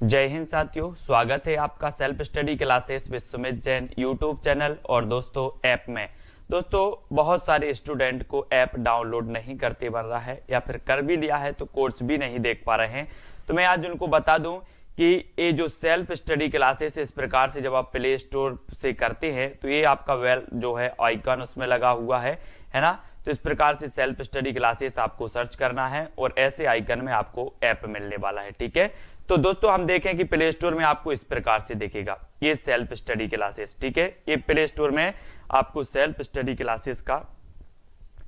जय हिंद साथियों, स्वागत है आपका self study classes with Sumit Jain YouTube channel और दोस्तों ऐप में। दोस्तों बहुत सारे स्टूडेंट को ऐप डाउनलोड नहीं करते बन रहा है या फिर कर भी लिया है तो कोर्स भी नहीं देख पा रहे हैं। तो मैं आज उनको बता दूं कि ये जो सेल्फ स्टडी क्लासेस इस प्रकार से जब आप प्ले स्टोर से करते हैं तो ये आपका वेल जो है आइकन उसमें लगा हुआ है ना। तो इस प्रकार से सेल्फ स्टडी क्लासेस आपको सर्च करना है और ऐसे आइकन में आपको ऐप मिलने वाला है। ठीक है, तो दोस्तों हम देखें कि प्ले स्टोर में आपको इस प्रकार से दिखेगा ये सेल्फ स्टडी क्लासेस। ठीक है, ये प्ले स्टोर में आपको सेल्फ स्टडी क्लासेस का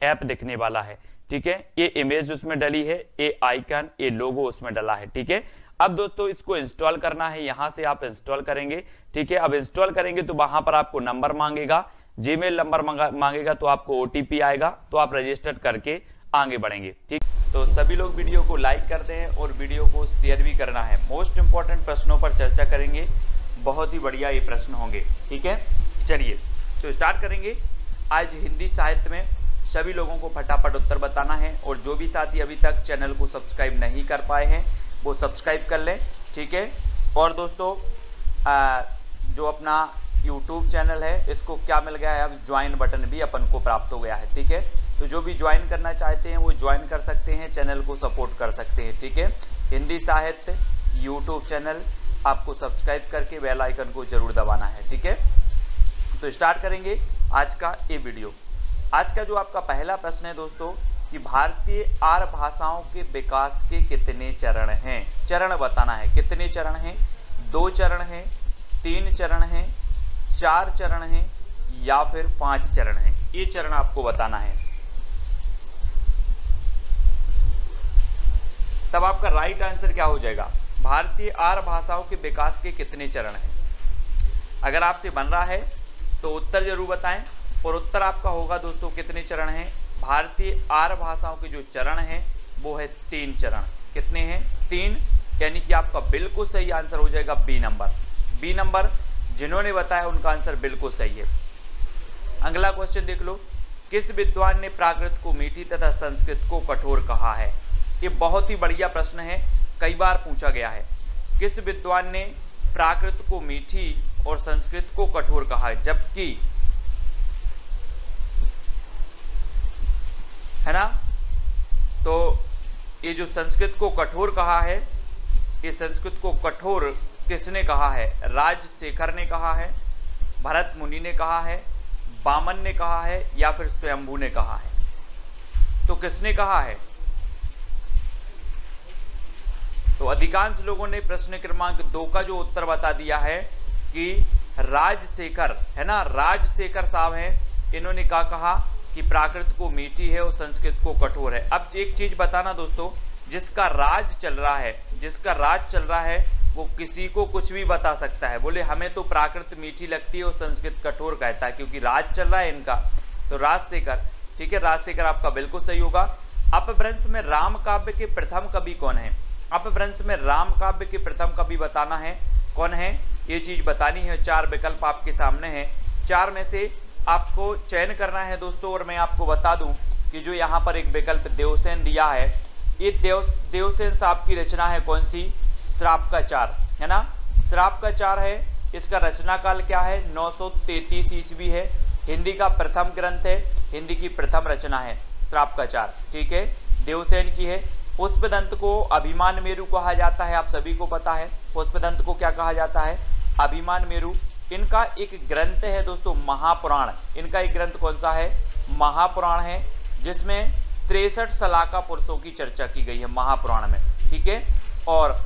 ऐप दिखने वाला है। ठीक है, ये इमेज उसमें डली है, ये आइकन, ये लोगो उसमें डला है। ठीक है, अब दोस्तों इसको इंस्टॉल करना है, यहां से आप इंस्टॉल करेंगे। ठीक है, अब इंस्टॉल करेंगे तो वहां पर आपको नंबर मांगेगा, जीमेल नंबर मांगेगा, तो आपको ओटीपी आएगा, तो आप रजिस्टर करके आगे बढ़ेंगे। ठीक, तो सभी लोग वीडियो को लाइक करते हैं और वीडियो को शेयर भी करना है। मोस्ट इंपॉर्टेंट प्रश्नों पर चर्चा करेंगे, बहुत ही बढ़िया ये प्रश्न होंगे। ठीक है, चलिए तो स्टार्ट करेंगे। आज हिंदी साहित्य में सभी लोगों को फटाफट उत्तर बताना है और जो भी साथी अभी तक चैनल को सब्सक्राइब नहीं कर पाए हैं वो सब्सक्राइब कर लें। ठीक है, और दोस्तों जो अपना यूट्यूब चैनल है इसको क्या मिल गया है, अब ज्वाइन बटन भी अपन को प्राप्त हो गया है। ठीक है, तो जो भी ज्वाइन करना चाहते हैं वो ज्वाइन कर सकते हैं, चैनल को सपोर्ट कर सकते हैं। ठीक है, हिंदी साहित्य यूट्यूब चैनल आपको सब्सक्राइब करके बेल आइकन को जरूर दबाना है। ठीक है, तो स्टार्ट करेंगे आज का ये वीडियो। आज का जो आपका पहला प्रश्न है दोस्तों कि भारतीय आर्य भाषाओं के विकास के कितने चरण हैं। चरण बताना है, कितने चरण हैं, 2 चरण हैं, 3 चरण हैं, 4 चरण हैं या फिर 5 चरण हैं, ये चरण आपको बताना है। तब आपका राइट आंसर क्या हो जाएगा, भारतीय आर्य भाषाओं के विकास के कितने चरण हैं। अगर आपसे बन रहा है तो उत्तर जरूर बताएं और उत्तर आपका होगा दोस्तों कितने चरण हैं। भारतीय आर्य भाषाओं के जो चरण हैं वो है 3 चरण। कितने हैं, 3, यानी कि आपका बिल्कुल सही आंसर हो जाएगा बी नंबर। बी नंबर जिन्होंने बताया उनका आंसर बिल्कुल सही है। अगला क्वेश्चन देख लो, किस विद्वान ने प्राकृत को मीठी तथा संस्कृत को कठोर कहा है। ये बहुत ही बढ़िया प्रश्न है, कई बार पूछा गया है। किस विद्वान ने प्राकृत को मीठी और संस्कृत को कठोर कहा है, जबकि है ना, तो ये जो संस्कृत को कठोर कहा है, ये संस्कृत को कठोर किसने कहा है, राजशेखर ने कहा है, भरत मुनि ने कहा है, वामन ने कहा है या फिर स्वयंभू ने कहा है। तो किसने कहा है, तो अधिकांश लोगों ने प्रश्न क्रमांक 2 का जो उत्तर बता दिया है कि राजशेखर, है ना, राजशेखर साहब हैं, इन्होंने क्या कहा कि प्राकृत को मीठी है और संस्कृत को कठोर है। अब एक चीज बताना दोस्तों, जिसका राज चल रहा है, जिसका राज चल रहा है वो किसी को कुछ भी बता सकता है, बोले हमें तो प्राकृत मीठी लगती है और संस्कृत कठोर कहता है, क्योंकि राज चल रहा है इनका। तो राजशेखर, ठीक है, राजशेखर आपका बिल्कुल सही होगा। अपभ्रंश में राम काव्य के प्रथम कवि कौन है, अपभ्रंश में राम काव्य के प्रथम कवि बताना है कौन है, ये चीज बतानी है। 4 विकल्प आपके सामने हैं, 4 में से आपको चयन करना है दोस्तों। और मैं आपको बता दूं कि जो यहाँ पर एक विकल्प देवसेन दिया है, ये देवसेन साहब की रचना है कौन सी, श्राप का 4, है ना, श्राप का 4 है। इसका रचना काल क्या है, 933 ईस्वी है। हिंदी का प्रथम ग्रंथ है, हिंदी की प्रथम रचना है श्राप का 4। ठीक है, देवसेन की है। पुष्पदंत को अभिमान मेरु कहा जाता है, आप सभी को पता है पुष्पदंत को क्या कहा जाता है, अभिमान मेरु। इनका एक ग्रंथ है दोस्तों महापुराण, इनका एक ग्रंथ कौन सा है, महापुराण है, जिसमें 63 सलाका पुरुषों की चर्चा की गई है महापुराण में। ठीक है, और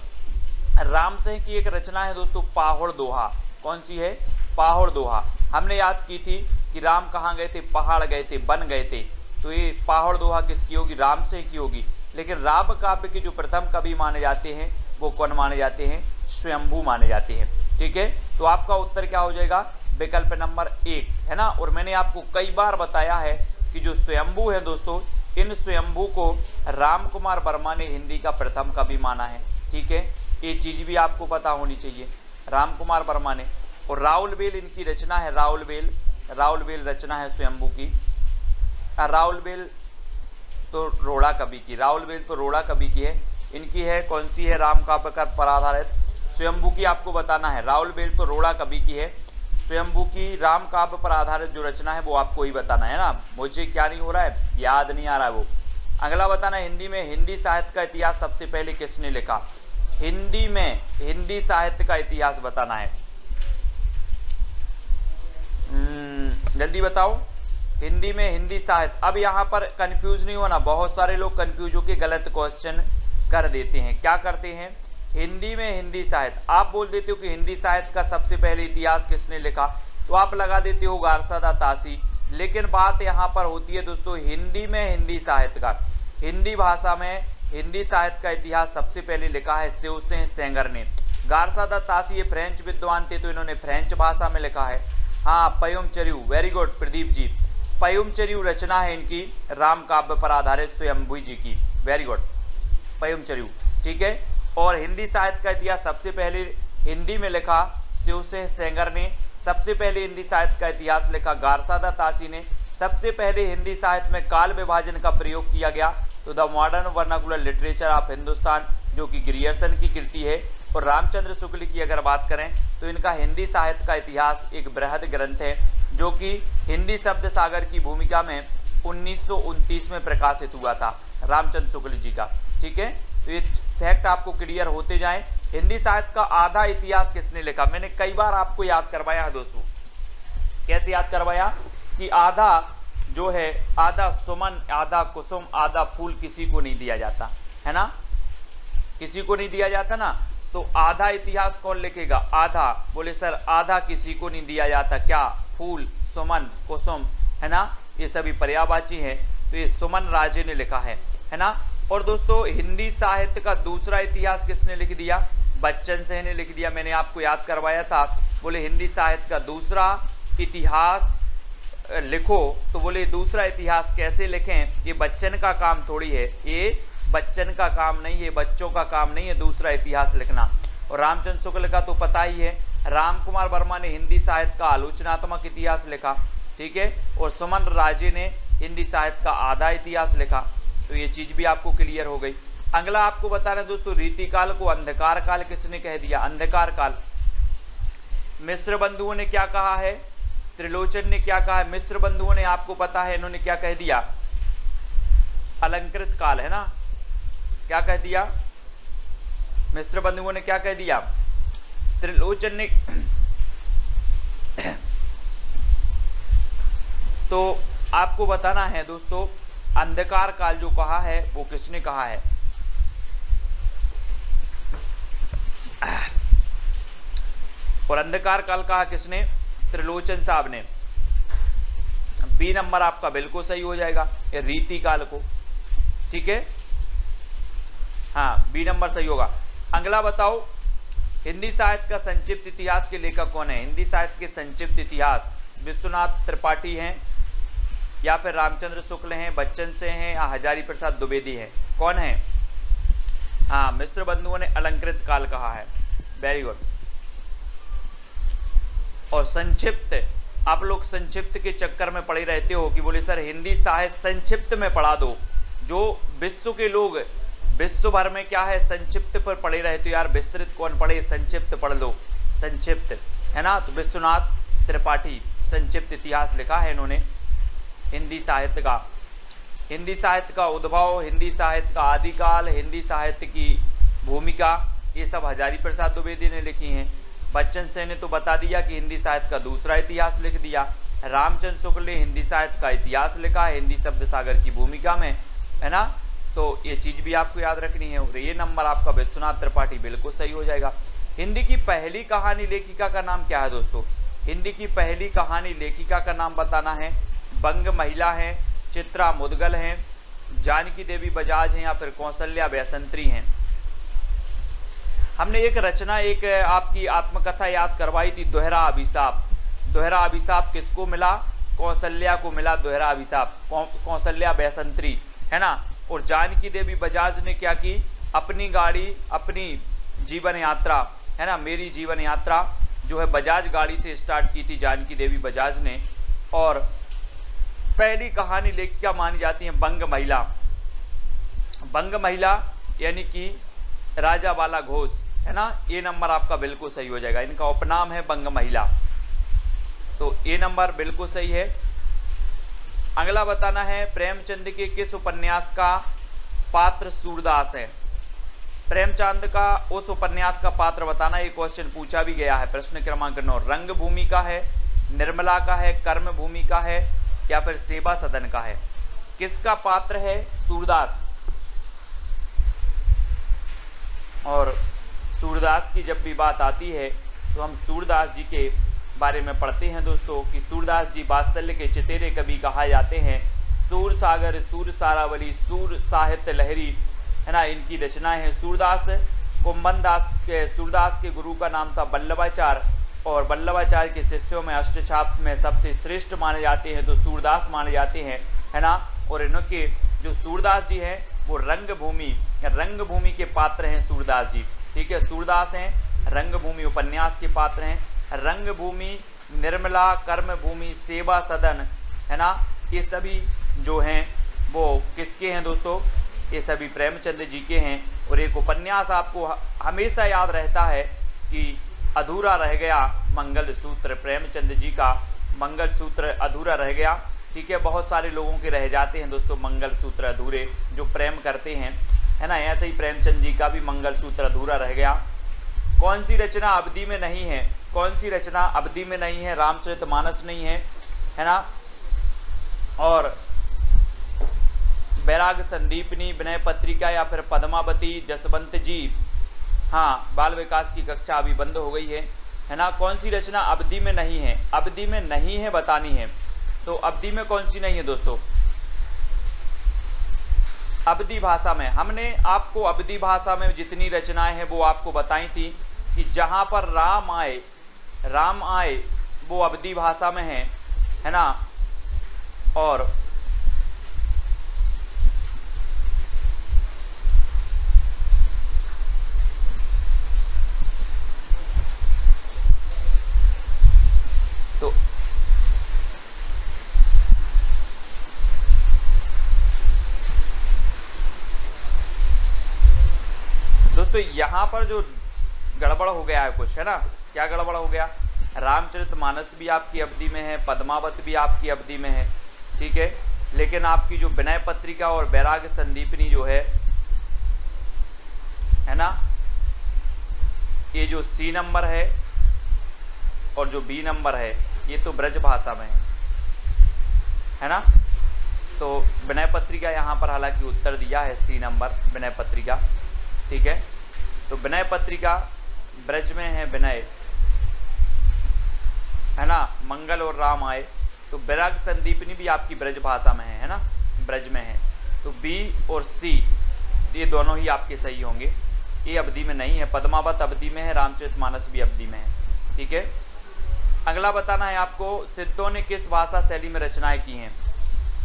रामसिंह की एक रचना है दोस्तों पाहुड़ दोहा, कौन सी है, पाहुड़ दोहा। हमने याद की थी कि राम कहाँ गए थे, पहाड़ गए थे, बन गए थे, तो ये पाहुड़ दोहा किसकी होगी, रामसिंह की होगी। लेकिन राम काव्य के जो प्रथम कवि माने जाते हैं वो कौन माने जाते हैं, स्वयंभू माने जाते हैं। ठीक है, तो आपका उत्तर क्या हो जाएगा, विकल्प नंबर 1, है ना। और मैंने आपको कई बार बताया है कि जो स्वयंभू है दोस्तों, इन स्वयंभू को राम कुमार वर्मा ने हिंदी का प्रथम कवि माना है। ठीक है, ये चीज भी आपको पता होनी चाहिए, राम कुमार वर्मा ने। और राउलवेल इनकी रचना है, राउलवेल रचना है स्वयंभू की। राउलवेल तो रोड़ा कवि की, राउलवेल तो रोड़ा कवि की है। इनकी है कौन सी है, राम काव्य पर आधारित स्वयंभू की आपको बताना है। राहुल बेल तो रोड़ा कवि की है। स्वयंभू की राम काव्य पर आधारित जो रचना है वो आपको ही बताना है ना। मुझे क्या नहीं हो रहा है, याद नहीं आ रहा है वो। अगला बताना, हिंदी में हिंदी साहित्य का इतिहास सबसे पहले किसने लिखा? हिंदी में हिंदी साहित्य का इतिहास बताना है। जल्दी बताओ, हिंदी में हिंदी साहित्य। अब यहाँ पर कंफ्यूज नहीं होना, बहुत सारे लोग कंफ्यूज होकर गलत क्वेश्चन कर देते हैं। क्या करते हैं, हिंदी में हिंदी साहित्य आप बोल देते हो कि हिंदी साहित्य का सबसे पहले इतिहास किसने लिखा, तो आप लगा देते हो गारसादा तासी। लेकिन बात यहाँ पर होती है दोस्तों, हिंदी में हिंदी साहित्य का, हिंदी भाषा में हिंदी साहित्य का इतिहास सबसे पहले लिखा है शिवसेन सेंगर ने। गारसादा तासी ये फ्रेंच विद्वान थे तो इन्होंने फ्रेंच भाषा में लिखा है। हाँ, पयुम चरियू, वेरी गुड प्रदीप जी, पयुम चरियू रचना है इनकी राम काव्य पर आधारित स्वयंभू जी की, वेरी गुड पयुम चरियू, ठीक है। और हिंदी साहित्य का इतिहास सबसे पहले हिंदी में लिखा शिवसेन सेंगर ने। सबसे पहले हिंदी साहित्य का इतिहास लिखा गारसादा तासी ने। सबसे पहले हिंदी साहित्य में काल विभाजन का प्रयोग किया गया तो the modern vernacular literature of Hindustan, जो कि ग्रियर्सन की कृति है। और रामचंद्र शुक्ल की अगर बात करें तो इनका हिंदी साहित्य का इतिहास एक बृहद ग्रंथ है जो कि हिंदी शब्द सागर की भूमिका में 1929 में प्रकाशित हुआ था, रामचंद्र शुक्ल जी का, ठीक है। तो ये फैक्ट आपको क्लियर होते जाएं। हिंदी साहित्य का आधा इतिहास किसने लिखा? मैंने कई बार आपको याद करवाया है दोस्तों। कैसे याद करवाया कि आधा जो है, आधा सुमन, आधा कुसुम, आधा फूल किसी को नहीं दिया जाता है ना, किसी को नहीं दिया जाता ना। तो आधा इतिहास कौन लिखेगा? आधा, बोले सर आधा किसी को नहीं दिया जाता, क्या? फूल, सुमन, कुसुम, है ना, ये सभी पर्यायवाची हैं। तो ये सुमन राजे ने लिखा है ना। और दोस्तों हिंदी साहित्य का दूसरा इतिहास किसने लिख दिया? बच्चन सिंह ने लिख दिया। मैंने आपको याद करवाया था, बोले हिंदी साहित्य का दूसरा इतिहास लिखो, तो बोले दूसरा इतिहास कैसे लिखें? ये बच्चन का काम थोड़ी है, ये बच्चन का काम नहीं है, बच्चों का काम नहीं है दूसरा इतिहास लिखना। और रामचंद्र शुक्ल का तो पता ही है। राम कुमार वर्मा ने हिंदी साहित्य का आलोचनात्मक इतिहास लिखा, ठीक है। और सुमन राजे ने हिंदी साहित्य का आधा इतिहास लिखा। तो ये चीज भी आपको क्लियर हो गई। अगला आपको बताना दोस्तों, रीतिकाल को अंधकार काल किसने कह दिया? अंधकार काल मिश्र बंधुओं ने क्या कहा है? त्रिलोचन ने क्या कहा है? मिश्र बंधुओं ने, आपको पता है इन्होंने क्या कह दिया? अलंकृत काल, है ना। क्या कह दिया? मिश्र बंधुओं ने क्या कह दिया? त्रिलोचन ने तो आपको बताना है दोस्तों, अंधकार काल जो कहा है वो किसने कहा है? और अंधकार काल कहा किसने? त्रिलोचन साहब ने। बी नंबर आपका बिल्कुल सही हो जाएगा, ये रीति काल को, ठीक है। हाँ, बी नंबर सही होगा। अगला बताओ, हिंदी साहित्य का संक्षिप्त इतिहास के लेखक कौन है? हिंदी साहित्य के संक्षिप्त इतिहास विश्वनाथ त्रिपाठी हैं या फिर रामचंद्र शुक्ल हैं, बच्चन से हैं या हजारी प्रसाद द्विवेदी हैं? कौन है? हाँ, मिश्र बंधुओं ने अलंकृत काल कहा है, वेरी गुड। और संक्षिप्त, आप लोग संक्षिप्त के चक्कर में पड़े रहते हो कि बोले सर हिंदी साहित्य संक्षिप्त में पढ़ा दो। जो विश्व के लोग विश्व भर में क्या है संक्षिप्त पर पढ़े रहते हो, यार विस्तृत कौन पढ़े, संक्षिप्त पढ़ लो, संक्षिप्त, है ना। तो विश्वनाथ त्रिपाठी संक्षिप्त इतिहास लिखा है इन्होंने हिंदी साहित्य का। हिंदी साहित्य का उद्भव, हिंदी साहित्य का आदिकाल, हिंदी साहित्य की भूमिका, ये सब हजारी प्रसाद द्विवेदी ने लिखी हैं। बच्चन सिंह ने तो बता दिया कि हिंदी साहित्य का दूसरा इतिहास लिख दिया। रामचंद्र शुक्ल ने हिंदी साहित्य का इतिहास लिखा है हिंदी शब्द सागर की भूमिका में, है ना। तो ये चीज भी आपको याद रखनी है। और ये नंबर आपका विश्वनाथ त्रिपाठी बिल्कुल सही हो जाएगा। हिंदी की पहली कहानी लेखिका का नाम क्या है दोस्तों? हिंदी की पहली कहानी लेखिका का नाम बताना है। बंग महिला हैं, चित्रा मुदगल हैं, जानकी देवी बजाज हैं या फिर कौशल्या बैसंत्री हैं। हमने एक रचना, एक आपकी आत्मकथा याद करवाई थी, दोहरा अभिशाप। दोहरा अभिशाप किसको मिला? कौशल्या को मिला दोहरा अभिशाप, कौशल्या बैसंत्री, है ना। और जानकी देवी बजाज ने क्या की? अपनी गाड़ी, अपनी जीवन यात्रा, है ना, मेरी जीवन यात्रा जो है बजाज गाड़ी से स्टार्ट की थी जानकी देवी बजाज ने। और पहली कहानी लेखिका मानी जाती है बंग महिला। बंग महिला यानी कि राजा बाला घोष, है ना, ए नंबर आपका बिल्कुल सही हो जाएगा। इनका उपनाम है बंग महिला, तो ए नंबर बिल्कुल सही है। अगला बताना है प्रेमचंद के किस उपन्यास का पात्र सूरदास है। प्रेमचंद का उस उपन्यास का पात्र बताना, ये क्वेश्चन पूछा भी गया है। प्रश्न क्रमांक 9 रंगभूमि का है, निर्मला का है, कर्मभूमि का है या फिर सेवा सदन का है। किसका पात्र है सूरदास। और सूरदास की जब भी बात आती है तो हम सूरदास जी के बारे में पढ़ते हैं दोस्तों कि सूरदास जी वात्सल्य के चतेरे कवि कहा जाते हैं। सूर सागर, सूर सारावली, सूर साहित्य लहरी, है ना, इनकी रचनाएं हैं। सूरदास सूरदास के गुरु का नाम था वल्लभाचार्य, और वल्लभाचार्य के शिष्यों में अष्टछाप में सबसे श्रेष्ठ माने जाते हैं तो सूरदास माने जाते हैं, है ना। और इनके जो सूरदास जी हैं वो रंगभूमि के पात्र हैं सूरदास जी, ठीक है। सूरदास हैं रंगभूमि उपन्यास के पात्र हैं। रंगभूमि, निर्मला, कर्मभूमि, सेवा सदन, है ना, ये सभी जो हैं वो किसके हैं दोस्तों, ये सभी प्रेमचंद जी के हैं। और एक उपन्यास आपको हमेशा याद रहता है कि अधूरा रह गया मंगलसूत्र, प्रेमचंद जी का मंगलसूत्र अधूरा रह गया, ठीक है। बहुत सारे लोगों के रह जाते हैं दोस्तों मंगलसूत्र अधूरे, जो प्रेम करते हैं, है ना। ऐसे ही प्रेमचंद जी का भी मंगलसूत्र अधूरा रह गया। कौन सी रचना अवधि में नहीं है, कौन सी रचना अवधि में नहीं है। रामचरितमानस नहीं है ना, और बैराग संदीपनी, विनय पत्रिका या फिर पद्मावती, जसवंत जी। हाँ, बाल विकास की कक्षा अभी बंद हो गई है ना। कौन सी रचना अवधि में नहीं है, अवधि में नहीं है बतानी है। तो अवधि में कौन सी नहीं है दोस्तों, अवधि भाषा में। हमने आपको अवधि भाषा में जितनी रचनाएं हैं वो आपको बताई थी कि जहां पर राम आए वो अवधि भाषा में है ना। और तो दोस्तों यहाँ पर जो गड़बड़ हो गया है कुछ, है ना। क्या गड़बड़ हो गया, रामचरितमानस भी आपकी अवधि में है, पद्मावत भी आपकी अवधि में है, ठीक है। लेकिन आपकी जो विनय पत्रिका और बैराग संदीपनी जो है ना, ये जो सी नंबर है और जो बी नंबर है ये तो ब्रज भाषा में है ना। तो विनय पत्रिका यहाँ पर हालांकि उत्तर दिया है सी नंबर विनय पत्रिका, ठीक है। तो विनय पत्रिका ब्रज में है, विनय, है ना, मंगल और राम आए। तो बैराग संदीपनी भी आपकी ब्रज भाषा में है ना, ब्रज में है। तो बी और सी ये दोनों ही आपके सही होंगे। ये अवधि में नहीं है, पद्मावत अवधि में है, रामचरितमानस भी अवधि में है, ठीक है। अगला बताना है आपको सिद्धों ने किस भाषा शैली में रचनाएं की हैं।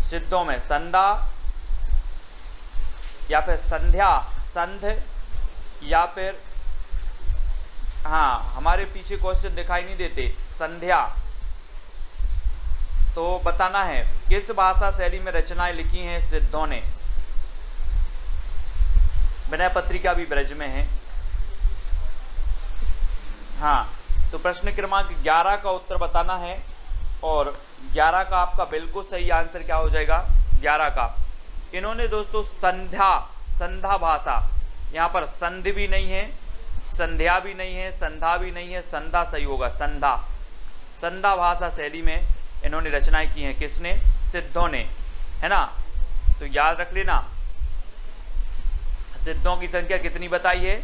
सिद्धों में संधा या फिर संध्या, संध या फिर, हाँ हमारे पीछे क्वेश्चन दिखाई नहीं देते, संध्या। तो बताना है किस भाषा शैली में रचनाएं लिखी हैं सिद्धों ने। विनय पत्रिका भी ब्रज में है, हाँ। तो प्रश्न क्रमांक 11 का उत्तर बताना है, और 11 का आपका बिल्कुल सही आंसर क्या हो जाएगा, 11 का। इन्होंने दोस्तों संधा भाषा, यहाँ पर संध भी नहीं है, संध्या भी नहीं है, संधा भी नहीं है, संधा सही होगा, संधा भाषा शैली में इन्होंने रचनाएं की हैं। किसने, सिद्धों ने, है ना। तो याद रख लेना, सिद्धों की संख्या कितनी बताई है,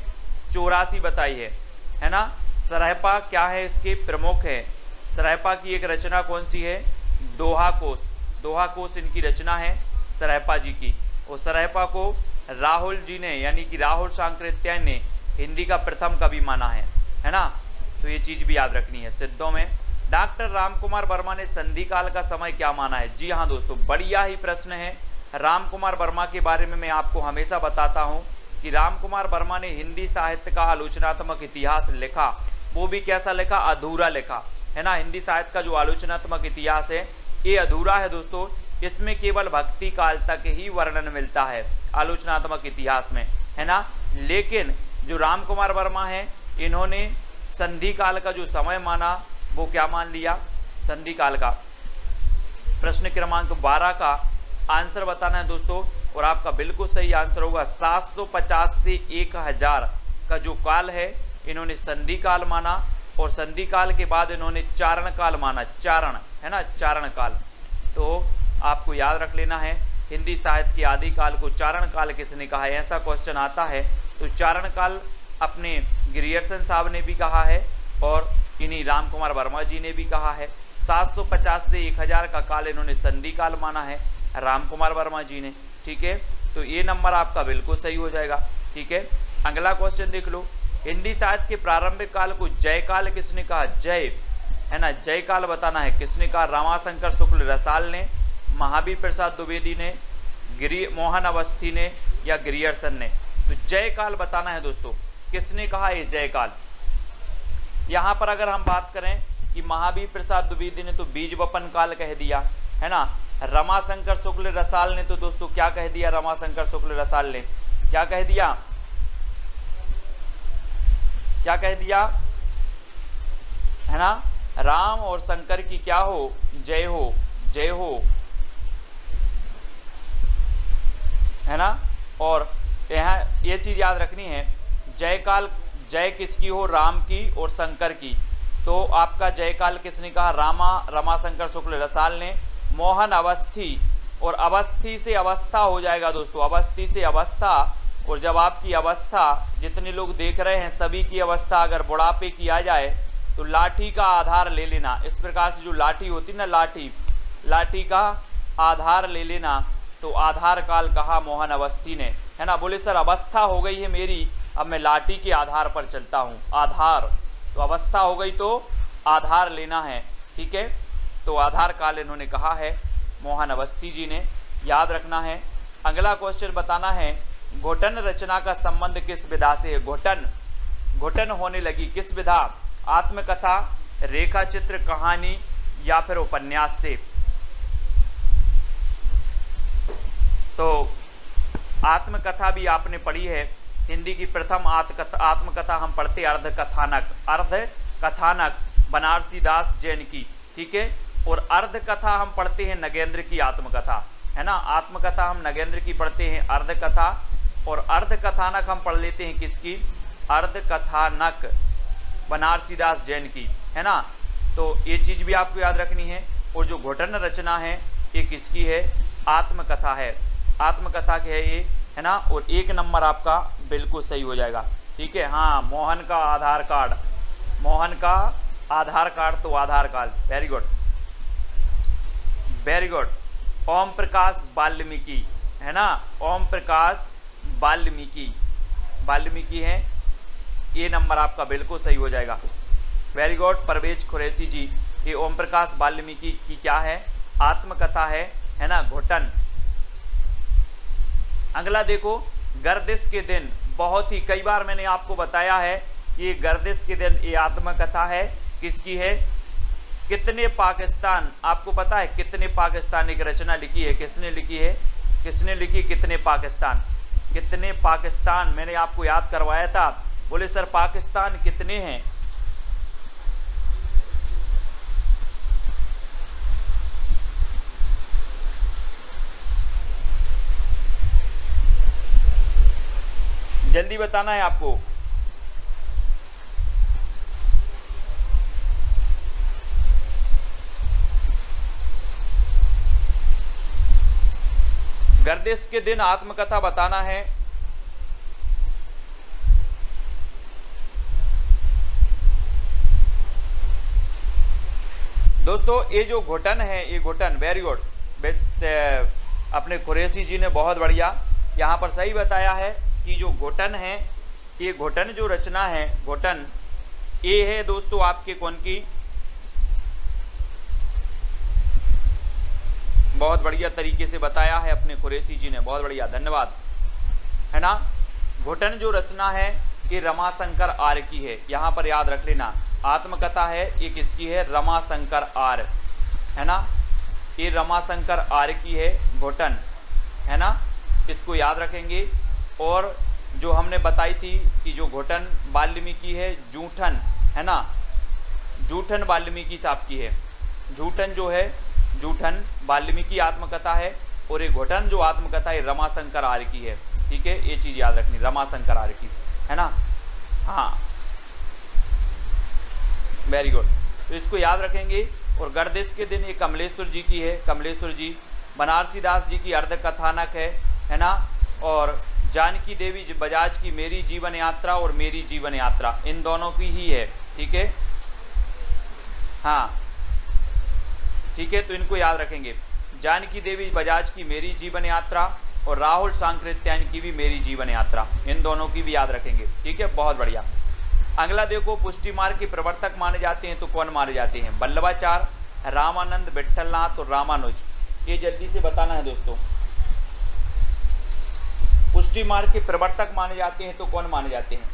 84 बताई है ना। सरहपा क्या है, इसके प्रमुख है। सरहपा की एक रचना कौन सी है, दोहा कोश इनकी रचना है सरहपा जी की। और सरहपा को राहुल जी ने, यानी कि राहुल सांकृत्यायन ने हिंदी का प्रथम कवि माना है ना। तो ये चीज भी याद रखनी है। सिद्धों में डॉक्टर रामकुमार वर्मा ने संधि काल का समय क्या माना है। जी हाँ दोस्तों, बढ़िया ही प्रश्न है। रामकुमार वर्मा के बारे में मैं आपको हमेशा बताता हूँ कि रामकुमार वर्मा ने हिंदी साहित्य का आलोचनात्मक इतिहास लिखा, वो भी कैसा लिखा, अधूरा लिखा, है ना। हिंदी साहित्य का जो आलोचनात्मक इतिहास है ये अधूरा है दोस्तों, इसमें केवल भक्ति काल तक ही वर्णन मिलता है आलोचनात्मक इतिहास में, है ना। लेकिन जो राम कुमार वर्मा हैं इन्होंने संधि काल का जो समय माना वो क्या मान लिया, संधि काल का। प्रश्न क्रमांक 12 का आंसर बताना है दोस्तों, और आपका बिल्कुल सही आंसर होगा 750 से 1000 का जो काल है इन्होंने संधि काल माना, और संधि काल के बाद इन्होंने चारण काल माना, चारण है ना, चारण काल। तो आपको याद रख लेना है, हिंदी साहित्य के आदि काल को चारण काल किसने कहा है, ऐसा क्वेश्चन आता है तो चारण काल अपने ग्रियर्सन साहब ने भी कहा है और इन्हीं राम कुमार वर्मा जी ने भी कहा है। 750 से 1000 का काल इन्होंने संधि काल माना है राम कुमार वर्मा जी ने, ठीक है। तो ये नंबर आपका बिल्कुल सही हो जाएगा, ठीक है। अगला क्वेश्चन देख लो, हिंदी साहित्य के प्रारंभिक काल को जय काल किसने कहा, जय है ना, जय काल बताना है किसने कहा, रमाशंकर शुक्ल रसाल ने, महावीर प्रसाद द्विवेदी ने, मोहन अवस्थी ने या ग्रियर्सन ने। तो जय काल बताना है दोस्तों, किसने कहा ये जय काल। यहाँ पर अगर हम बात करें कि महावीर प्रसाद द्विवेदी ने तो बीज वपन काल कह दिया है ना, रमाशंकर शुक्ल रसाल ने तो दोस्तों क्या कह दिया, रमाशंकर शुक्ल रसाल ने क्या कह दिया, क्या कह दिया है ना, राम और शंकर की क्या हो, जय हो, जय हो, है ना। और यहाँ ये चीज याद रखनी है, जय काल, जय किसकी हो, राम की और शंकर की। तो आपका जय काल किसने कहा, रमाशंकर शुक्ल रसाल ने। मोहन अवस्थी, और अवस्थी से अवस्था हो जाएगा दोस्तों, अवस्थी से अवस्था। और जब आपकी अवस्था, जितने लोग देख रहे हैं सभी की अवस्था अगर बुढ़ापे की आ जाए तो लाठी का आधार ले लेना। इस प्रकार से जो लाठी होती ना, लाठी का आधार ले लेना। तो आधार काल कहा मोहन अवस्थी ने, है ना। बोले सर अवस्था हो गई है मेरी, अब मैं लाठी के आधार पर चलता हूँ, आधार। तो अवस्था हो गई तो आधार लेना है, ठीक है। तो आधार काल इन्होंने कहा है मोहन अवस्थी जी ने, याद रखना है। अगला क्वेश्चन बताना है, घोटन रचना का संबंध किस विधा से है, घोटन होने लगी किस विधा, आत्मकथा, रेखा चित्र, कहानी या फिर उपन्यास से। तो आत्मकथा भी आपने पढ़ी है, हिंदी की प्रथम आत्मकथा हम पढ़ते अर्धकथानक बनारसी दास जैन की, ठीक है। और अर्धकथा हम पढ़ते हैं नगेंद्र की आत्मकथा, है ना। आत्मकथा हम नगेंद्र की पढ़ते हैं, अर्धकथा, और अर्धकथानक हम पढ़ लेते हैं किसकी, अर्धकथानक बनारसी दास जैन की, है ना। तो ये चीज भी आपको याद रखनी है। और जो घोटन रचना है ये किसकी है, आत्मकथा है, आत्मकथा की है ये, है ना। और 1 नंबर आपका बिल्कुल सही हो जाएगा, ठीक है। हाँ, मोहन का आधार कार्ड, मोहन का आधार कार्ड तो Aadhaar card, very good, very good. Om Prakash Valmiki, है ना, ओम प्रकाश वाल्मीकि है, ये नंबर आपका बिल्कुल सही हो जाएगा, वेरी गुड। परवेज कुरैशी जी, ये ओम प्रकाश वाल्मीकि की क्या है, आत्मकथा है ना, घोटन। अगला देखो, गर्दिश के दिन, बहुत ही कई बार मैंने आपको बताया है कि ये गर्दिश के दिन ये आत्मकथा है, किसकी है, कितने पाकिस्तान, आपको पता है कितने पाकिस्तान एक रचना लिखी है, किसने लिखी है, किसने लिखी, कितने पाकिस्तान, कितने पाकिस्तान, मैंने आपको याद करवाया था। बोले सर पाकिस्तान कितने हैं, जल्दी बताना है आपको। गर्दिश के दिन आत्मकथा बताना है। दोस्तों ये जो घोटन है, ये घोटन, वेरी गुड, अपने कुरैशी जी ने बहुत बढ़िया यहाँ पर सही बताया है कि जो घोटन है, ये घोटन जो रचना है, घोटन ये है दोस्तों आपके कौन की, बहुत बढ़िया तरीके से बताया है अपने कुरैशी जी ने, बहुत बढ़िया, धन्यवाद, है ना। घोटन जो रचना है ये रमाशंकर आर्य की है, यहाँ पर याद रख लेना। आत्मकथा है ये किसकी है, रमाशंकर आर्य, है ना, ये रमाशंकर आर्य की है घोटन, है ना, इसको याद रखेंगे। और जो हमने बताई थी कि जो घुटन वाल्मीकि है, जूठन है ना, जूठन वाल्मीकि साहब की है। जूठन जो है, जूठन वाल्मीकि आत्मकथा है, और ये घुटन जो आत्मकथा है रमाशंकर आर्य की है। ठीक है, ये चीज याद रखनी, रमाशंकर आर्य की है ना। हाँ, वेरी गुड, तो इसको याद रखेंगे। और गणदेश के दिन ये कमलेश्वर जी की है, कमलेश्वर जी। बनारसी दास जी की अर्ध कथानक है ना। और जानकी देवी बजाज की मेरी जीवन यात्रा और मेरी जीवन यात्रा, इन दोनों की ही है। ठीक है, हाँ ठीक है, तो इनको याद रखेंगे। जानकी देवी बजाज की मेरी जीवन यात्रा और राहुल सांकृत्यायन की भी मेरी जीवन यात्रा, इन दोनों की भी याद रखेंगे। ठीक है, बहुत बढ़िया। अगला देखो, पुष्टि मार्ग के प्रवर्तक माने जाते हैं तो कौन माने जाते हैं? वल्लभाचार्य, रामानंद, विट्ठलनाथ और रामानुज। ये जल्दी से बताना है दोस्तों। पुष्टि मार्ग के प्रवर्तक माने जाते हैं तो कौन माने जाते हैं?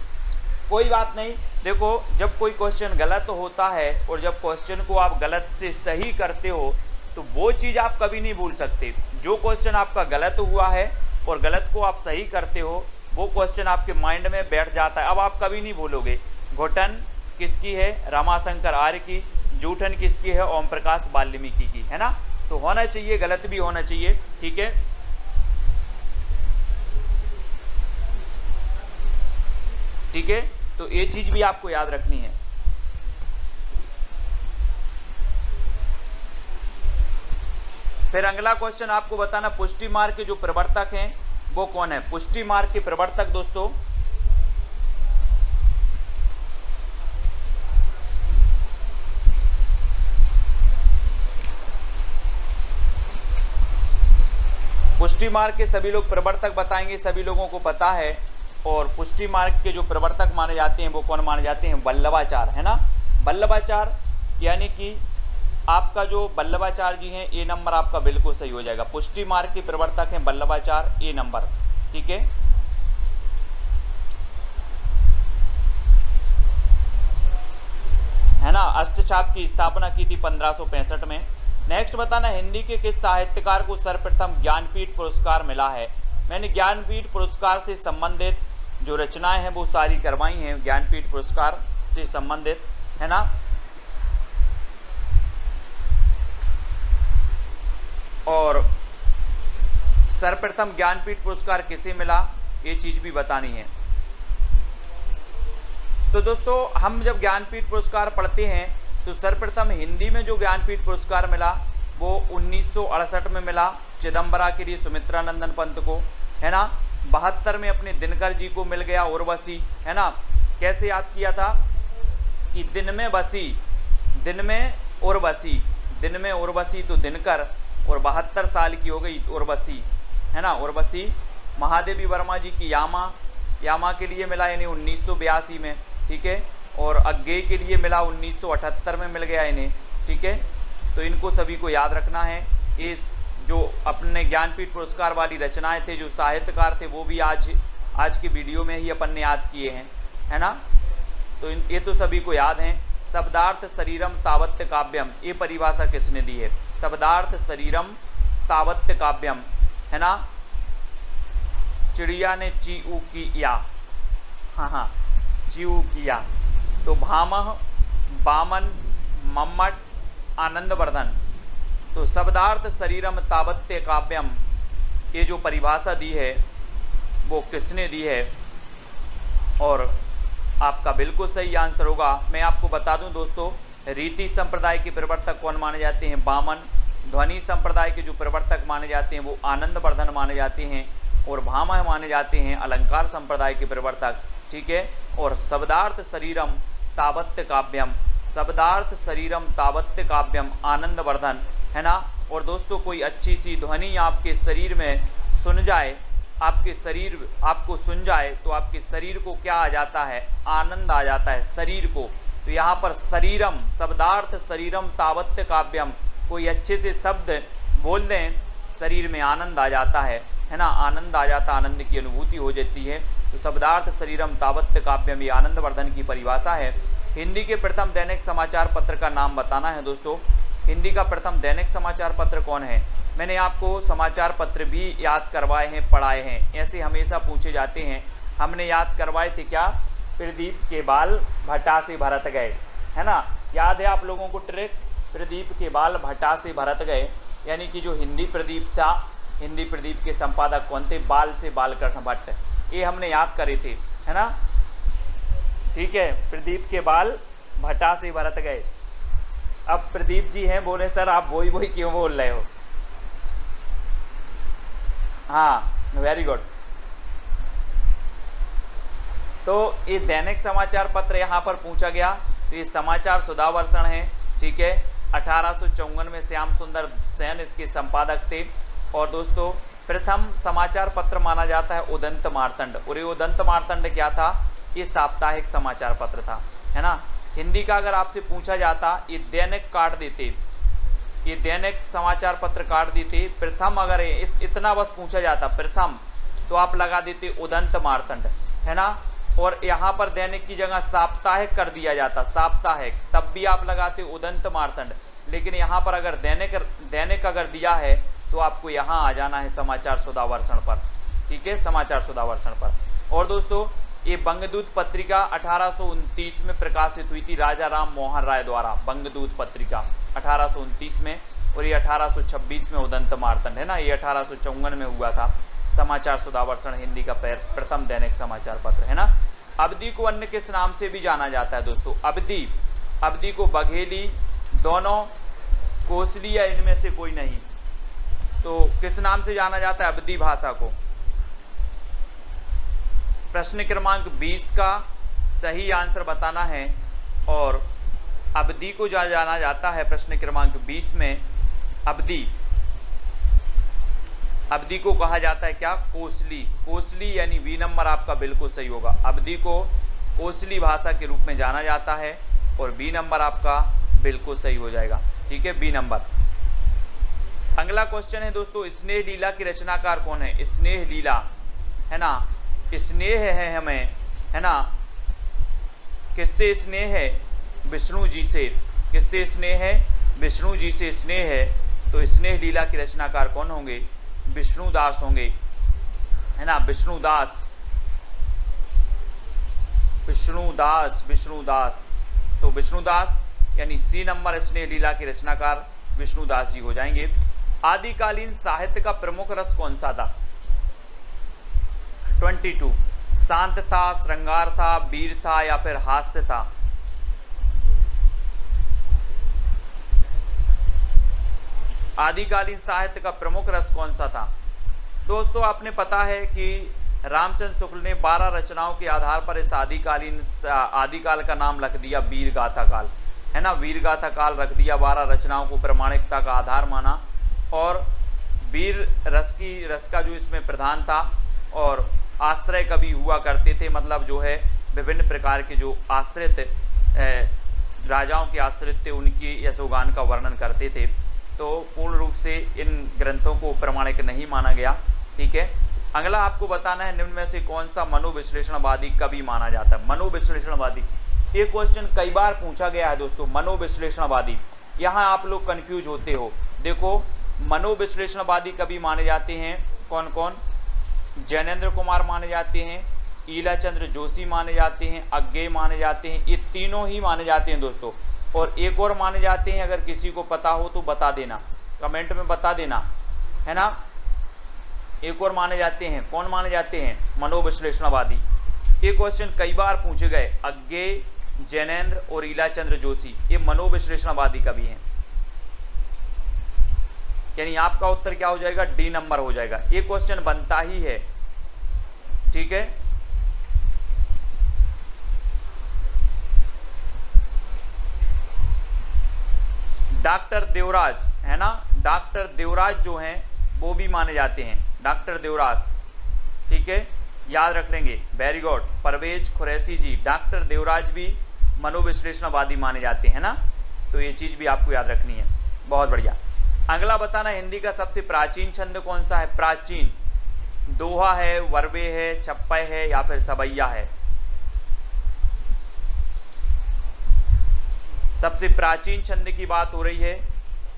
कोई बात नहीं, देखो जब कोई क्वेश्चन गलत होता है और जब क्वेश्चन को आप गलत से सही करते हो तो वो चीज़ आप कभी नहीं भूल सकते। जो क्वेश्चन आपका गलत हुआ है और गलत को आप सही करते हो, वो क्वेश्चन आपके माइंड में बैठ जाता है, अब आप कभी नहीं भूलोगे। घुटन किसकी है? रमाशंकर आर्य की। जूठन किसकी है? ओम प्रकाश वाल्मीकि की, है ना। तो होना चाहिए, गलत भी होना चाहिए। ठीक है, ठीक है, तो ये चीज भी आपको याद रखनी है। फिर अगला क्वेश्चन आपको बताना, पुष्टि मार्ग के जो प्रवर्तक हैं वो कौन है? पुष्टि मार्ग के प्रवर्तक दोस्तों, पुष्टि मार्ग के सभी लोग प्रवर्तक बताएंगे, सभी लोगों को पता है। और पुष्टि मार्ग के जो प्रवर्तक माने जाते हैं वो कौन माने जाते हैं? वल्लभाचार्य, है ना। वल्लभाचार्य, यानी कि आपका जो वल्लभाचार्य जी हैं, ए नंबर आपका बिल्कुल सही हो जाएगा। पुष्टि मार्ग के प्रवर्तक हैं वल्लभाचार्य, ए नंबर। ठीक है, ना। अष्टछाप की स्थापना की थी 1565 में। नेक्स्ट बताना, हिंदी के किस साहित्यकार को सर्वप्रथम ज्ञानपीठ पुरस्कार मिला है? मैंने ज्ञानपीठ पुरस्कार से संबंधित जो रचनाएं हैं वो सारी करवाई हैं, ज्ञानपीठ पुरस्कार से संबंधित, है ना। और सर्वप्रथम ज्ञानपीठ पुरस्कार किसे मिला, ये चीज भी बतानी है। तो दोस्तों, हम जब ज्ञानपीठ पुरस्कार पढ़ते हैं तो सर्वप्रथम हिंदी में जो ज्ञानपीठ पुरस्कार मिला वो 1968 में मिला चिदम्बरा के लिए सुमित्रानंदन पंत को, है ना। 72 में अपने दिनकर जी को मिल गया, उर्वशी, है ना। कैसे याद किया था कि दिन में बसी, दिन में उर्वशी, दिन में उर्वशी तो दिनकर, और 72 साल की हो गई उर्वशी, है ना। उर्वशी महादेवी वर्मा जी की यामा, यामा के लिए मिला यानी 1982 में। ठीक है, और अज्ञेय के लिए मिला 1978 में मिल गया इन्हें। ठीक है, तो इनको सभी को याद रखना है। ये जो अपने ज्ञानपीठ पुरस्कार वाली रचनाएं थे, जो साहित्यकार थे, वो भी आज की वीडियो में ही अपन ने याद किए हैं, है ना। तो ये तो सभी को याद हैं। शब्दार्थ शरीरम तावत्य काव्यम, ये परिभाषा किसने दी है? शब्दार्थ शरीरम तावत्य काव्यम, है ना। चिड़िया ने चीऊ किया, हाँ, चीऊ किया। तो भामह, बामन, मम्मट, आनंदवर्धन। तो शब्दार्थ शरीरम तावत्य काव्यम, ये जो परिभाषा दी है वो किसने दी है? और आपका बिल्कुल सही आंसर होगा। मैं आपको बता दूं दोस्तों, रीति संप्रदाय के प्रवर्तक कौन माने जाते हैं? बामन। ध्वनि संप्रदाय के जो प्रवर्तक माने जाते हैं वो आनंदवर्धन माने जाते हैं, और भामह माने जाते हैं अलंकार संप्रदाय के प्रवर्तक। ठीक है, और शब्दार्थ शरीरम तावत्य काव्यम, शब्दार्थ शरीरम तावत्य काव्यम आनंदवर्धन, है ना। और दोस्तों, कोई अच्छी सी ध्वनि आपके शरीर में सुन जाए, आपके शरीर आपको सुन जाए तो आपके शरीर को क्या आ जाता है? आनंद आ जाता है शरीर को। तो यहाँ पर शरीरम, शब्दार्थ शरीरम तावत्य काव्यम, कोई अच्छे से शब्द बोल दें, शरीर में आनंद आ जाता है ना। आनंद आ जाता, आनंद की अनुभूति हो जाती है। तो शब्दार्थ शरीरम तावत्य काव्यम, ये आनंदवर्धन की परिभाषा है। हिंदी के प्रथम दैनिक समाचार पत्र का नाम बताना है दोस्तों। हिंदी का प्रथम दैनिक समाचार पत्र कौन है? मैंने आपको समाचार पत्र भी याद करवाए हैं, पढ़ाए हैं, ऐसे हमेशा पूछे जाते हैं। हमने याद करवाए थे क्या, प्रदीप के बाल भटा से भरत गए, है ना, याद है आप लोगों को ट्रिक, प्रदीप के बाल भटा से भरत गए, यानी कि जो हिंदी प्रदीप था, हिंदी प्रदीप के संपादक कौन थे, बाल से बालकृष्ण भट्ट, ये हमने याद करे थे, है ना, ठीक है, प्रदीप के बाल भटा से भरत गए। अब प्रदीप जी हैं, बोले सर आप वही वही क्यों बोल रहे हो, हाँ वेरी गुड। तो ये दैनिक समाचार पत्र यहाँ पर पूछा गया, तो ये समाचार सुधावर्षण है, ठीक है, 1854 में श्याम सुंदर सेन इसके संपादक थे। और दोस्तों प्रथम समाचार पत्र माना जाता है उदंत मार्तंड, और ये उदंत मार्तंड क्या था, ये साप्ताहिक समाचार पत्र था, है ना। हिंदी का अगर आपसे पूछा जाता, ये दैनिक काट देते, ये दैनिक समाचार पत्र काट देते, प्रथम अगर इतना बस पूछा जाता प्रथम, तो आप लगा देते उदंत मार्तंड, है ना, और यहाँ पर दैनिक की जगह साप्ताहिक कर दिया जाता, साप्ताहिक, तब भी आप लगाते उदंत मार्तंड। लेकिन यहाँ पर अगर दैनिक अगर दिया है तो आपको यहाँ आ जाना है समाचार सुधावर्षण पर, ठीक है, समाचार सुधावर्षण पर। और दोस्तों ये बंगदूत पत्रिका 1829 में प्रकाशित हुई थी राजा राम मोहन राय द्वारा, बंगदूत पत्रिका 1829 में, और ये 1826 में उदंत मार्तंड, है ना, ये 1854 में हुआ था समाचार सुधावर्षण, हिंदी का प्रथम दैनिक समाचार पत्र, है ना। अवधि को अन्य किस नाम से भी जाना जाता है दोस्तों, अवधि को बघेली, दोनों, कोसली या इनमें से कोई नहीं, तो किस नाम से जाना जाता है अवधि भाषा को। प्रश्न क्रमांक 20 का सही आंसर बताना है, और अवधि को जाना जाता है प्रश्न क्रमांक 20 में, अवधि को कहा जाता है क्या, कोसली, कोसली यानी बी नंबर आपका बिल्कुल सही होगा। अवधि को कोसली भाषा के रूप में जाना जाता है, और बी नंबर आपका बिल्कुल सही हो जाएगा, ठीक है, बी नंबर। अगला क्वेश्चन है दोस्तों, स्नेह लीला की रचनाकार कौन है, स्नेह लीला, है ना, स्नेह है हमें, है ना, किससे स्नेह है, विष्णु जी से, किससे स्नेह है, विष्णु जी से स्नेह है, तो स्नेह लीला के रचनाकार कौन होंगे, विष्णुदास होंगे, है ना, विष्णुदास, विष्णुदास, विष्णुदास, तो विष्णुदास यानी सी नंबर स्नेह लीला के रचनाकार विष्णुदास जी हो जाएंगे। आदिकालीन साहित्य का प्रमुख रस कौन सा था, 22, शांत था, श्रृंगार था, वीर था या फिर हास्य था। आदिकालीन साहित्य का प्रमुख रस कौन सा था दोस्तों, आपने पता है कि रामचंद्र शुक्ल ने 12 रचनाओं के आधार पर इस आदिकाल का नाम रख दिया वीर गाथा काल, है ना, वीर गाथा काल रख दिया, 12 रचनाओं को प्रामाणिकता का आधार माना, और वीर रस का जो इसमें प्रधान था, और आश्रय कवि हुआ करते थे, मतलब जो है विभिन्न प्रकार के जो आश्रित राजाओं के आश्रित थे उनकी यशोगान का वर्णन करते थे। तो पूर्ण रूप से इन ग्रंथों को प्रामाणिक नहीं माना गया, ठीक है। अगला आपको बताना है निम्न में से कौन सा मनोविश्लेषणवादी कवि माना जाता है, मनोविश्लेषणवादी, ये क्वेश्चन कई बार पूछा गया है दोस्तों, मनोविश्लेषणवादी, यहाँ आप लोग कंफ्यूज होते हो। देखो मनोविश्लेषणवादी कवि माने जाते हैं कौन कौन, जैनेन्द्र कुमार माने जाते हैं, ईलाचंद्र जोशी माने जाते हैं, अज्ञेय माने जाते हैं, ये तीनों ही माने जाते हैं दोस्तों। और एक और माने जाते हैं, अगर किसी को पता हो तो बता देना, कमेंट में बता देना, है ना। एक और माने जाते हैं, कौन माने जाते हैं, मनोविश्लेषणवादी। ये क्वेश्चन कई बार पूछे गए, अज्ञेय, जैनेन्द्र और ईलाचंद्र जोशी, ये मनोविश्लेषणवादी कवि हैं, यानी आपका उत्तर क्या हो जाएगा, डी नंबर हो जाएगा। ये क्वेश्चन बनता ही है, ठीक है। डॉक्टर देवराज, है ना, डॉक्टर देवराज जो हैं वो भी माने जाते हैं, डॉक्टर देवराज, ठीक है, याद रख लेंगे, वेरी गुड। परवेज खुरैशी जी, डॉक्टर देवराज भी मनोविश्लेषणवादी माने जाते हैं ना, तो ये चीज भी आपको याद रखनी है, बहुत बढ़िया। अगला बताना, हिंदी का सबसे प्राचीन छंद कौन सा है, प्राचीन, दोहा है, वर्वे है, छप्पय है या फिर सबैया है। सबसे प्राचीन छंद की बात हो रही है,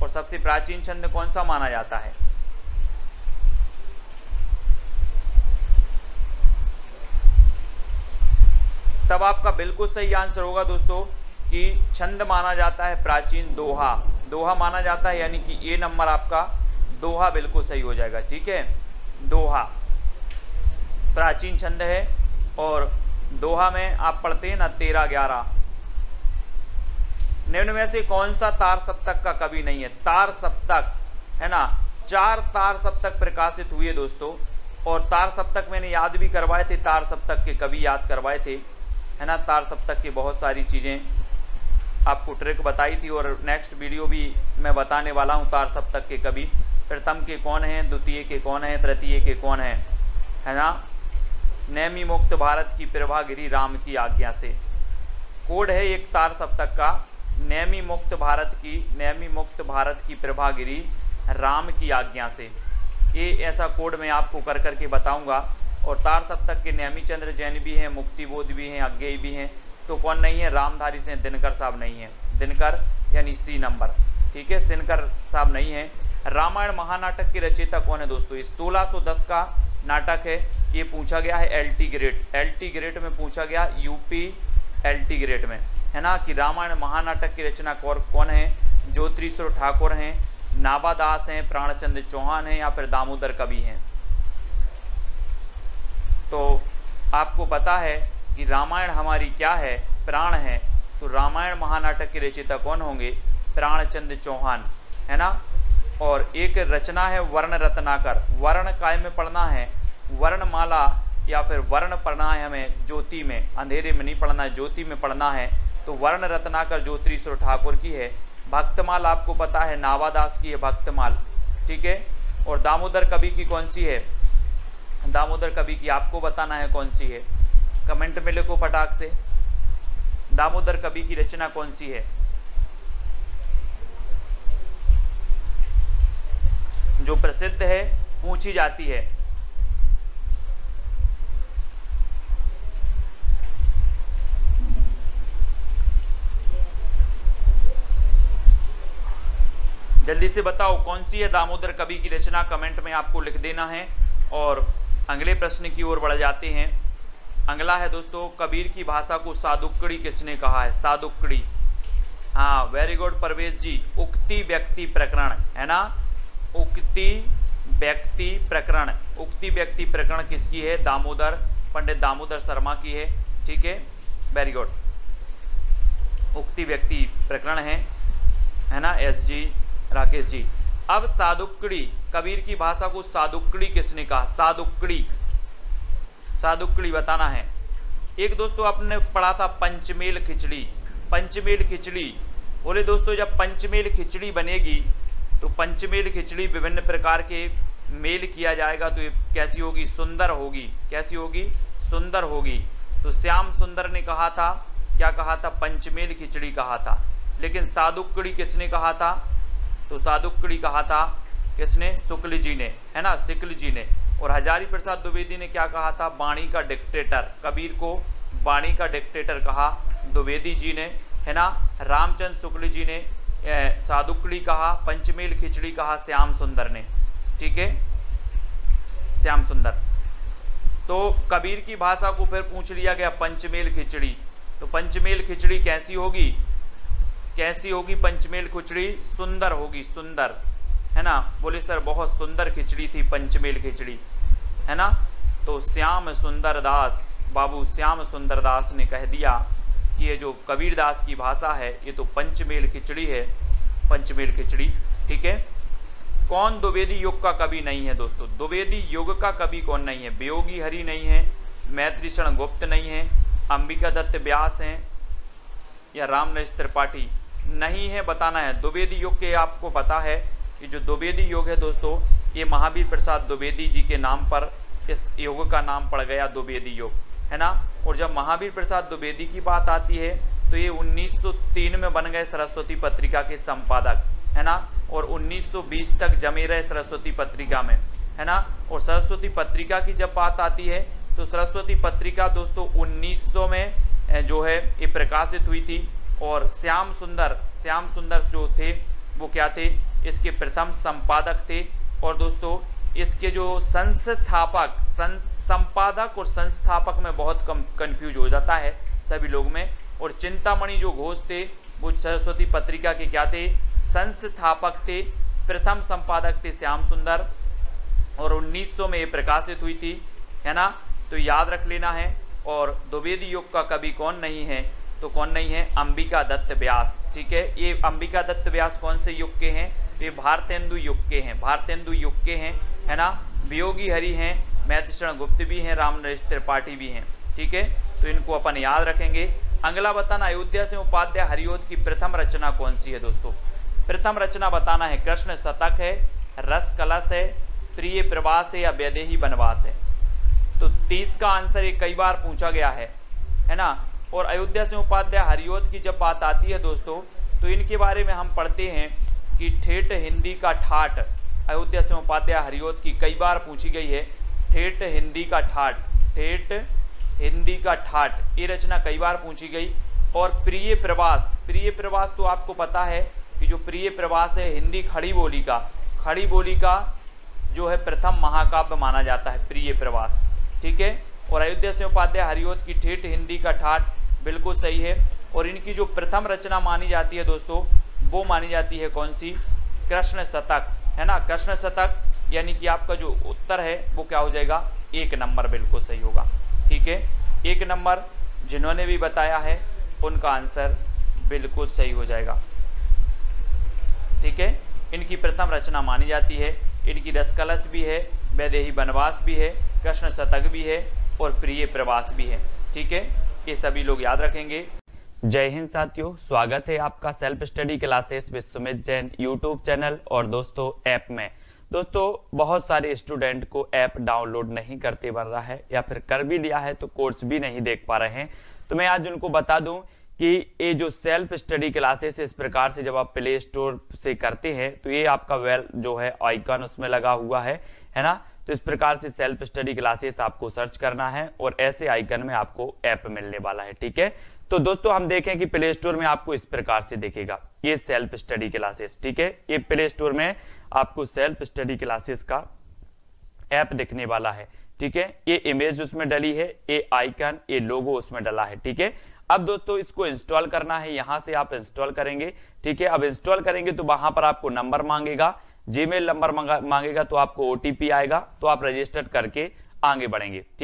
और सबसे प्राचीन छंद कौन सा माना जाता है, तब आपका बिल्कुल सही आंसर होगा दोस्तों कि छंद माना जाता है प्राचीन दोहा, दोहा माना जाता है, यानी कि ए नंबर आपका दोहा बिल्कुल सही हो जाएगा। ठीक है, दोहा प्राचीन छंद है और दोहा में आप पढ़ते हैं ना 13-11। निम्न में से कौन सा तार सप्तक का कवि नहीं है? तार सप्तक है ना, 4 तार सप्तक प्रकाशित हुए दोस्तों, और तार सप्तक मैंने याद भी करवाए थे, तार सप्तक के कवि याद करवाए थे, है ना। तार सप्तक की बहुत सारी चीज़ें आपको ट्रिक बताई थी और नेक्स्ट वीडियो भी मैं बताने वाला हूँ। तार सप्तक के कवि प्रथम के कौन हैं, द्वितीय के कौन हैं, तृतीय के कौन हैं, है ना। नैमी मुक्त भारत की प्रभा गिरी राम की आज्ञा से, कोड है एक तार सप्तक का, नैमी मुक्त भारत की प्रभा गिरी राम की आज्ञा से। ये ऐसा कोड मैं आपको कर करके बताऊंगा। और तार सप्तक के नैमीचंद्र जैन भी हैं, मुक्तिबोध भी हैं, अज्ञेय भी हैं, तो कौन नहीं है? रामधारी से दिनकर साहब नहीं है, दिनकर यानी सी नंबर। ठीक है, दिनकर साहब नहीं है। रामायण महानाटक के रचयिता कौन है दोस्तों? ये 1610 का नाटक है, ये पूछा गया है LT ग्रेड में पूछा गया, यूपी LT ग्रेड में, है ना, कि रामायण महानाटक की रचना कौन है? ज्योतिश्वर ठाकुर हैं, नाबादास हैं, प्राणचंद्र चौहान हैं, या फिर दामोदर कवि हैं। तो आपको पता है कि रामायण हमारी क्या है? प्राण है। तो रामायण महानाटक के रचयिता कौन होंगे? प्राणचंद्र चौहान, है ना। और एक रचना है वर्ण रत्नाकर, वर्ण काय में पढ़ना है? वर्णमाला या फिर वर्ण पढ़ना है हमें ज्योति में, अंधेरे में नहीं पढ़ना है, ज्योति में पढ़ना है। तो वर्ण रत्नाकर ज्योतिश्वर ठाकुर की है। भक्तमाल आपको पता है नावादास की है, भक्तमाल। ठीक है, और दामोदर कवि की कौन सी है? दामोदर कवि की आपको बताना है कौन सी है, कमेंट में लिखो फटाक से, दामोदर कवि की रचना कौन सी है जो प्रसिद्ध है, पूछी जाती है। जल्दी से बताओ कौन सी है दामोदर कवि की रचना, कमेंट में आपको लिख देना है। और अगले प्रश्न की ओर बढ़ जाते हैं। अगला है दोस्तों, कबीर की भाषा को सादुक्कड़ी किसने कहा है? सादुक्कड़ी, हाँ वेरी गुड परवेज जी। उक्ति व्यक्ति प्रकरण, है ना, उक्ति व्यक्ति प्रकरण। उक्ति व्यक्ति प्रकरण किसकी है? दामोदर, पंडित दामोदर शर्मा की है। ठीक है, वेरी गुड। उक्ति व्यक्ति प्रकरण है ना, SG राकेश जी। अब सादुक्कड़ी, कबीर की भाषा को सादुक्कड़ी किसने कहा? सादुक्कड़ी, सादुक्कड़ी बताना है। एक दोस्तों आपने पढ़ा था पंचमेल खिचड़ी, पंचमेल खिचड़ी। बोले दोस्तों जब पंचमेल खिचड़ी बनेगी तो पंचमेल खिचड़ी विभिन्न प्रकार के मेल किया जाएगा तो ये कैसी होगी? सुंदर होगी। कैसी होगी? सुंदर होगी। तो श्याम सुंदर ने कहा था, क्या कहा था? पंचमेल खिचड़ी कहा था। लेकिन सादुक्कड़ी किसने कहा था? तो सादुक्कड़ी कहा था किसने? शुक्ल जी ने, है ना, शुक्ल जी ने। और हजारी प्रसाद द्विवेदी ने क्या कहा था? वाणी का डिक्टेटर, कबीर को वाणी का डिक्टेटर कहा द्विवेदी जी ने, है ना। रामचंद्र शुक्ल जी ने सादुक्कड़ी कहा, पंचमेल खिचड़ी कहा श्याम सुंदर ने। ठीक है, श्याम सुंदर। तो कबीर की भाषा को फिर पूछ लिया गया पंचमेल खिचड़ी। तो पंचमेल खिचड़ी कैसी होगी? कैसी होगी पंचमेल खिचड़ी? सुंदर होगी, सुंदर, है ना। बोले सर बहुत सुंदर खिचड़ी थी पंचमेल खिचड़ी, है ना। तो श्याम सुंदर दास, बाबू श्याम सुंदर दास ने कह दिया कि ये जो कबीर दास की भाषा है ये तो पंचमेल खिचड़ी है, पंचमेल खिचड़ी। ठीक है, कौन द्विवेदी युग का कवि नहीं है दोस्तों? द्विवेदी युग का कवि कौन नहीं है? वियोगी हरि नहीं है, मैत्रीशरण गुप्त नहीं है, अंबिका दत्त व्यास हैं, या रामनरेश त्रिपाठी नहीं है, बताना है। द्विवेदी युग के आपको पता है कि जो द्विवेदी युग है दोस्तों ये महावीर प्रसाद द्विवेदी जी के नाम पर इस युग का नाम पड़ गया द्विवेदी युग, है ना। और जब महावीर प्रसाद द्विवेदी की बात आती है तो ये 1903 में बन गए सरस्वती पत्रिका के संपादक, है ना। और 1920 तक जमे रहे सरस्वती पत्रिका में, है ना। और सरस्वती पत्रिका की जब बात आती है तो सरस्वती पत्रिका दोस्तों 1900 में जो है ये प्रकाशित हुई थी। और श्याम सुंदर जो थे वो क्या थे? इसके प्रथम संपादक थे। और दोस्तों इसके जो संस्थापक, संपादक और संस्थापक में बहुत कम कंफ्यूज हो जाता है। सभी लोग में। और चिंतामणि जो घोष थे वो सरस्वती पत्रिका के क्या थे, संस्थापक थे, प्रथम संपादक थे श्याम सुंदर, और 1900 में ये प्रकाशित हुई थी, है ना, तो याद रख लेना है। और द्विवेदी युग का कवि कौन नहीं है, तो कौन नहीं है, अंबिका दत्त व्यास, ठीक है। ये अंबिका दत्त व्यास कौन से युग के हैं, ये भारतेंदु युग के हैं, भारतेंदु युग के हैं, है ना। वियोगी हरि हैं, मैथिशरण गुप्त भी हैं, रामनरेश त्रिपाठी भी हैं, ठीक है, तो इनको अपन याद रखेंगे। अगला बताना, अयोध्या से उपाध्याय हरिओद की प्रथम रचना कौन सी है दोस्तों। प्रथम रचना बताना है, कृष्ण शतक है, रस कलश है, प्रिय प्रवास है, या वैदेही वनवास है। तो 30 का आंसर ये कई बार पूछा गया है ना। और अयोध्या से उपाध्याय हरिओद की जब बात आती है दोस्तों, तो इनके बारे में हम पढ़ते हैं कि ठेठ हिंदी का ठाठ, अयोध्या से उपाध्याय हरिओद की कई बार पूछी गई है, ठेठ हिंदी का ठाठ, ठेठ हिंदी का ठाठ, ये रचना कई बार पूछी गई। और प्रिय प्रवास, प्रिय प्रवास तो आपको पता है कि जो प्रिय प्रवास है हिंदी खड़ी बोली का जो है प्रथम महाकाव्य माना जाता है प्रिय प्रवास, ठीक है। और अयोध्या से उपाध्याय हरिओद की ठेठ हिंदी का ठाठ बिल्कुल सही है। और इनकी जो प्रथम रचना मानी जाती है दोस्तों, वो मानी जाती है कौन सी, कृष्ण शतक, है ना, कृष्ण शतक, यानी कि आपका जो उत्तर है वो क्या हो जाएगा, 1 नंबर बिल्कुल सही होगा, ठीक है। 1 नंबर जिन्होंने भी बताया है उनका आंसर बिल्कुल सही हो जाएगा, ठीक है। इनकी प्रथम रचना मानी जाती है, इनकी रसकलश भी है, वैदेही वनवास भी है, कृष्ण शतक भी है, और प्रिय प्रवास भी है, ठीक है। ये सभी लोग याद रखेंगे। जय हिंद साथियों, स्वागत है आपका self study classes with Sumit Jain YouTube channel और दोस्तों ऐप में। दोस्तों बहुत सारे स्टूडेंट को ऐप डाउनलोड नहीं करते बन रहा है, या फिर कर भी लिया है तो कोर्स भी नहीं देख पा रहे हैं। तो मैं आज उनको बता दूं कि ये जो सेल्फ स्टडी क्लासेस इस प्रकार से जब आप प्ले स्टोर से करते हैं तो ये आपका वेल जो है आइकन उसमें लगा हुआ है ना। तो इस प्रकार से सेल्फ स्टडी क्लासेस आपको सर्च करना है और ऐसे आइकन में आपको ऐप मिलने वाला है, ठीक है। तो दोस्तों हम देखें कि प्ले स्टोर में आपको इस प्रकार से दिखेगा ये सेल्फ स्टडी क्लासेस, ठीक है। ये प्ले स्टोर में आपको सेल्फ स्टडी क्लासेस का ऐप दिखने वाला है, ठीक है। ये इमेज उसमें डली है, ये आइकन, ये लोगो उसमें डला है, ठीक है। अब दोस्तों इसको इंस्टॉल करना है, यहां से आप इंस्टॉल करेंगे, ठीक है। अब इंस्टॉल करेंगे तो वहां पर आपको नंबर मांगेगा, जीमेल नंबर मांगेगा, तो आपको ओटीपी आएगा, तो आप रजिस्टर करके आगे बढ़ेंगे, ठीक।